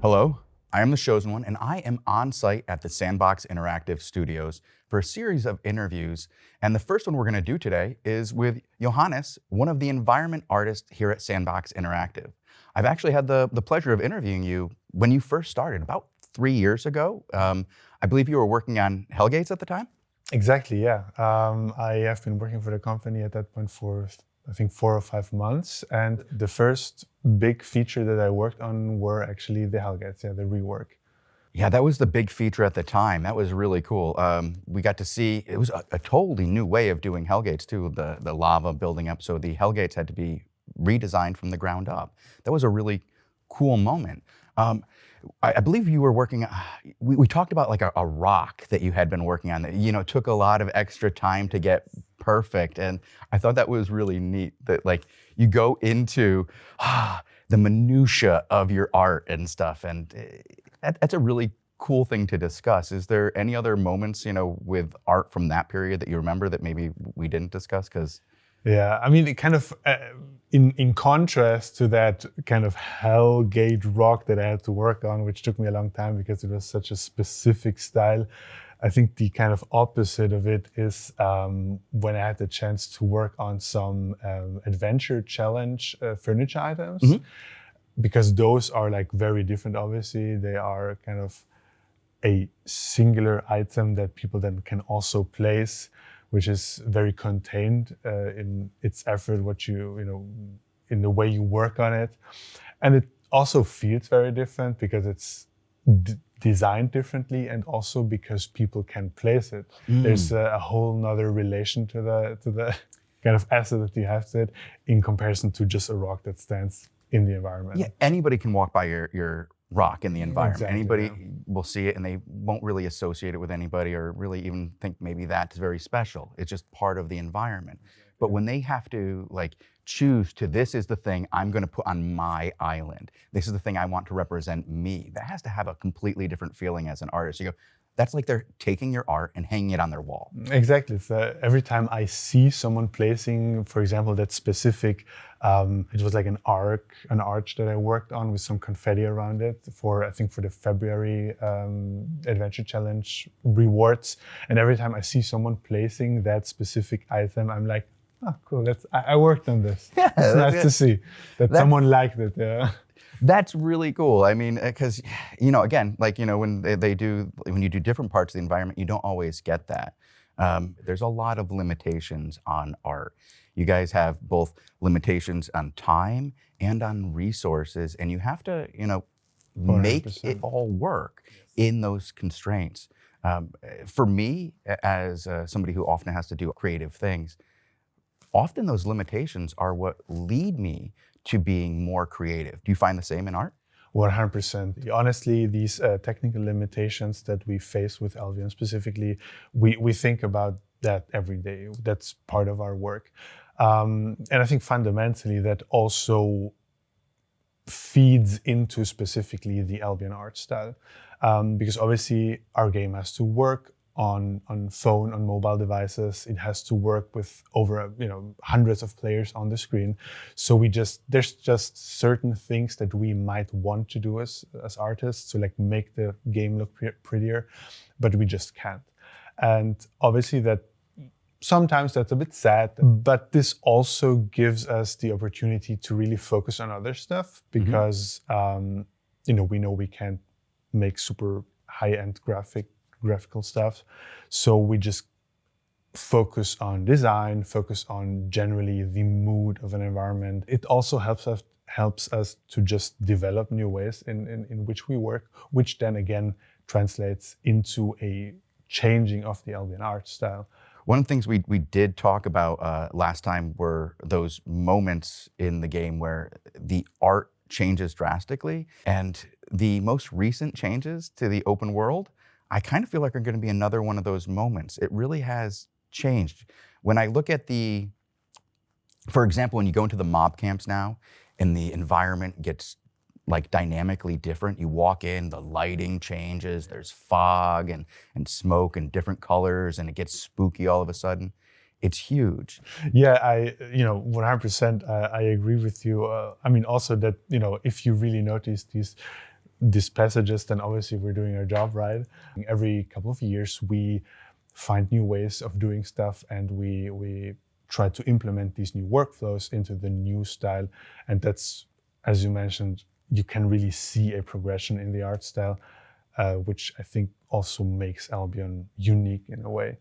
Hello, I am the chosen one, and I am on site at the Sandbox Interactive Studios for a series of interviews. And the first one we're going to do today is with Johannes, one of the environment artists here at Sandbox Interactive. I've actually had the pleasure of interviewing you when you first started, about 3 years ago. I believe you were working on Hellgates at the time? Exactly, yeah. I have been working for the company at that point for, I think, 4 or 5 months. And the first big feature that I worked on were actually the Hellgates, the rework. Yeah, that was the big feature at the time. That was really cool. We got to see, it was a totally new way of doing Hellgates too, the lava building up. So the Hellgates had to be redesigned from the ground up. That was a really cool moment. I believe you were working, we talked about like a rock that you had been working on that, took a lot of extra time to get perfect. And I thought that was really neat that like you go into the minutia of your art and stuff. And that's a really cool thing to discuss. Is there any other moments, with art from that period that you remember that maybe we didn't discuss? Yeah, I mean, it kind of, in contrast to that kind of Hellgate rock that I had to work on, which took me a long time because it was such a specific style, I think the kind of opposite of it is when I had the chance to work on some adventure challenge furniture items, because those are like very different, obviously. They are kind of a singular item that people then can also place, which is very contained in its effort, in the way you work on it. And it also feels very different because it's designed differently, and also because people can place it. There's a whole nother relation to the kind of asset that you have to it in comparison to just a rock that stands in the environment. Yeah, anybody can walk by your rock in the environment. Exactly, anybody will see it and they won't really associate it with anybody or really even think maybe that's very special. It's just part of the environment. But when they have to like choose to, this is the thing I'm going to put on my island, this is the thing I want to represent me, that has to have a completely different feeling as an artist. You go, that's like they're taking your art and hanging it on their wall. Exactly. Every time I see someone placing, for example, that specific, it was like an arch that I worked on with some confetti around it I think for the February Adventure Challenge rewards. And every time I see someone placing that specific item, I'm like, oh, cool. I worked on this. Yeah, it's nice to see that someone liked it. Yeah. That's really cool. I mean, because, again, like, when when you do different parts of the environment, you don't always get that. There's a lot of limitations on art. You guys have both limitations on time and on resources, and you have to, make 100%. it all work in those constraints. For me, as somebody who often has to do creative things, often those limitations are what lead me to being more creative. Do you find the same in art? 100%. Honestly, these technical limitations that we face with Albion specifically, we think about that every day. That's part of our work. And I think fundamentally that also feeds into specifically the Albion art style. Because obviously our game has to work on phone, on mobile devices. It has to work with over hundreds of players on the screen. So there's just certain things that we might want to do as artists to like make the game look prettier, but we just can't. And obviously that sometimes that's a bit sad, but this also gives us the opportunity to really focus on other stuff because we know we can't make super high-end graphical stuff. So we just focus on design, focus on generally the mood of an environment. It also helps us to just develop new ways in which we work, which then again translates into a changing of the Albion art style. One of the things we did talk about last time were those moments in the game where the art changes drastically. And the most recent changes to the open world, I kind of feel like are going to be another one of those moments. It really has changed. When I look at for example, when you go into the mob camps now and the environment gets like dynamically different, you walk in, the lighting changes, there's fog and smoke and different colors, and it gets spooky all of a sudden. It's huge. Yeah, 100%. I agree with you. I mean, also that if you really notice these these passages, then obviously we're doing our job right. Every couple of years, we find new ways of doing stuff, and we try to implement these new workflows into the new style. And that's, as you mentioned, you can really see a progression in the art style, which I think also makes Albion unique in a way.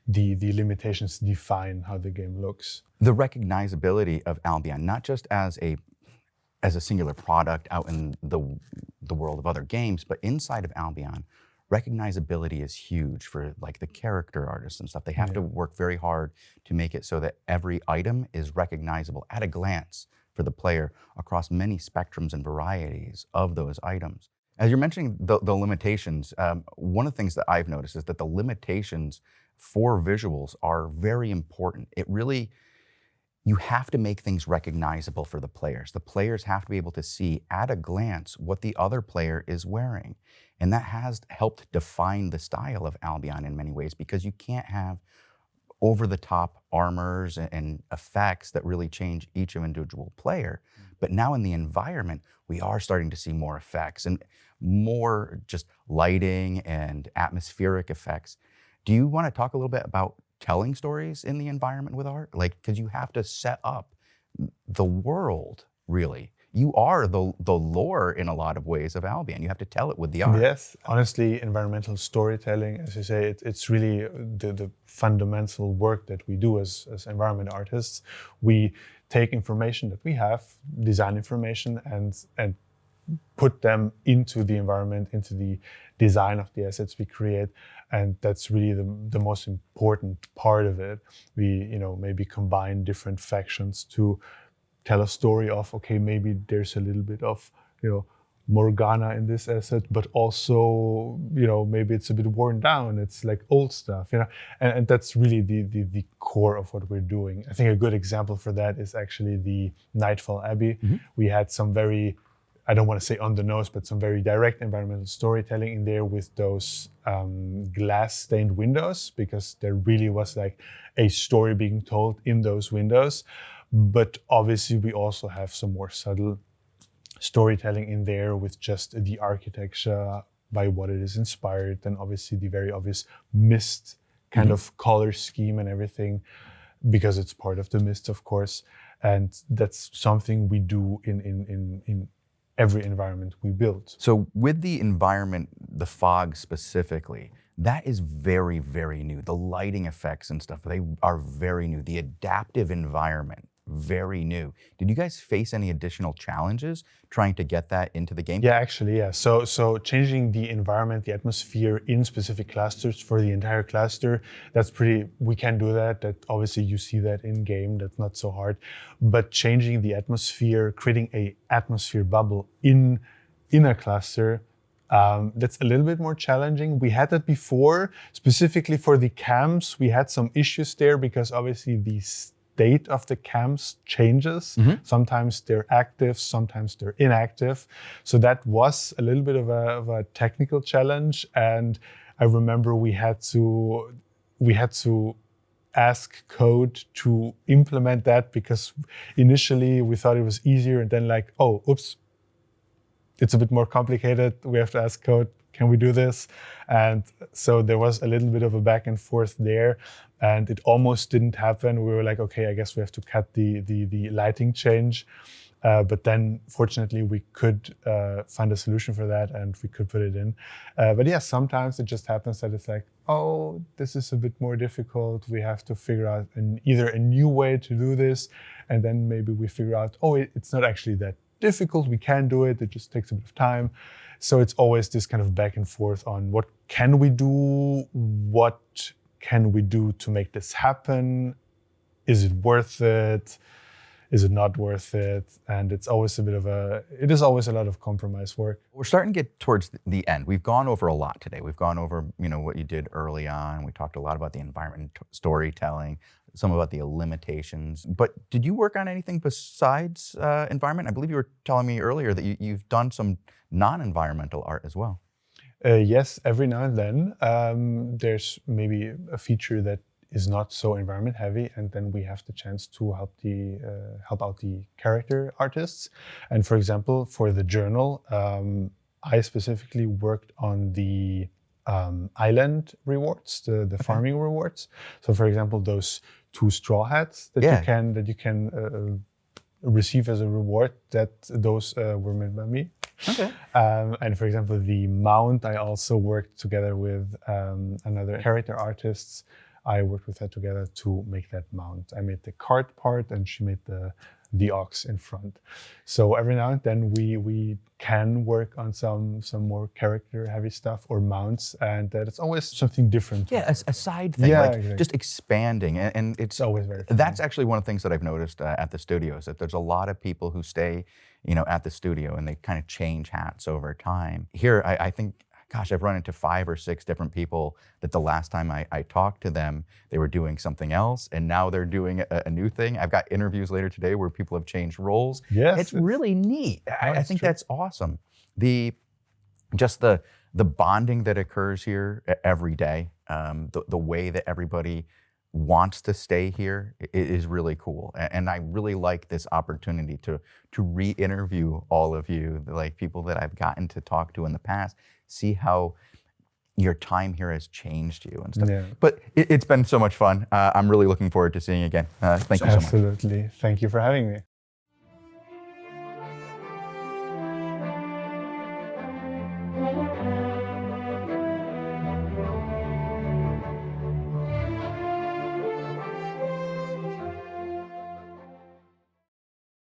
The limitations define how the game looks. The recognizability of Albion, not just as a singular product out in the world of other games, but inside of Albion, recognizability is huge for like the character artists and stuff. They have to work very hard to make it so that every item is recognizable at a glance for the player across many spectrums and varieties of those items. As you're mentioning the limitations, one of the things that I've noticed is that the limitations for visuals are very important. You have to make things recognizable for the players. The players have to be able to see at a glance what the other player is wearing. And that has helped define the style of Albion in many ways, because you can't have over-the-top armors and effects that really change each individual player. But now in the environment, we are starting to see more effects and more just lighting and atmospheric effects. Do you want to talk a little bit about telling stories in the environment with art? Like, because you have to set up the world, really. You are the lore in a lot of ways of Albion. You have to tell it with the art. Yes, honestly, environmental storytelling, as you say, it's really the fundamental work that we do as environment artists. We take information that we have, design information, and put them into the environment, into the design of the assets we create. And that's really the most important part of it. We, maybe combine different factions to tell a story of, okay, maybe there's a little bit of, Morgana in this asset, but also, maybe it's a bit worn down. It's like old stuff, and that's really the core of what we're doing. I think a good example for that is actually the Nightfall Abbey. Mm-hmm. We had some very, I don't want to say on the nose, but some very direct environmental storytelling in there with those glass stained windows, because there really was like a story being told in those windows. But obviously we also have some more subtle storytelling in there with just the architecture, by what it is inspired, and obviously the very obvious mist kind of color scheme and everything, because it's part of the mist, of course. And that's something we do in every environment we build. So with the environment, the fog specifically, that is very, very new. The lighting effects and stuff, they are very new. The adaptive environment, very new. Did you guys face any additional challenges trying to get that into the game? Yeah, actually, yeah. So changing the environment, the atmosphere in specific clusters for the entire cluster, we can do that. That obviously you see that in game, that's not so hard. But changing the atmosphere, creating a atmosphere bubble in a cluster, that's a little bit more challenging. We had that before, specifically for the camps. We had some issues there because obviously the state of the camps changes. Mm-hmm. Sometimes they're active, sometimes they're inactive. So that was a little bit of a technical challenge. And I remember we had to ask code to implement that, because initially we thought it was easier, and then like, oh, oops, it's a bit more complicated. We have to ask code, can we do this? And so there was a little bit of a back and forth there, and it almost didn't happen. We were like, okay, I guess we have to cut the lighting change. But then fortunately we could find a solution for that, and we could put it in. But yeah, sometimes it just happens that it's like, oh, this is a bit more difficult. We have to figure out either a new way to do this, and then maybe we figure out, oh, it's not actually that difficult. We can do it. It just takes a bit of time. So it's always this kind of back and forth on what can we do? What can we do to make this happen? Is it worth it? Is it not worth it? And it is always a lot of compromise work. We're starting to get towards the end. We've gone over a lot today. We've gone over, what you did early on. We talked a lot about the environment storytelling, some about the limitations. But did you work on anything besides environment? I believe you were telling me earlier that you've done some non-environmental art as well. Yes, every now and then. There's maybe a feature that is not so environment heavy, and then we have the chance to help out the character artists. And for example, for the journal, I specifically worked on the island rewards, the farming rewards. So for example, those 2 straw hats that you can receive as a reward, those were made by me. Okay. And for example, the mount, I also worked together with another character artist. I worked with her together to make that mount. I made the cart part, and she made the ox in front. So every now and then we can work on some more character heavy stuff or mounts, and it's always something different. Yeah, a side thing, Yeah, like exactly. just expanding, and it's always very fun. That's actually one of the things that I've noticed at the studio is that there's a lot of people who stay, at the studio, and they kind of change hats over time. Here, I think, gosh, I've run into 5 or 6 different people that the last time I talked to them, they were doing something else, and now they're doing a new thing. I've got interviews later today where people have changed roles. Yes, it's really neat. I think true. that's awesome. The bonding that occurs here every day, the way that everybody wants to stay here is really cool. And I really like this opportunity to re-interview all of you, like people that I've gotten to talk to in the past, see how your time here has changed you and stuff. Yeah. But it's been so much fun. I'm really looking forward to seeing you again. Thank you so much. Absolutely. Thank you for having me.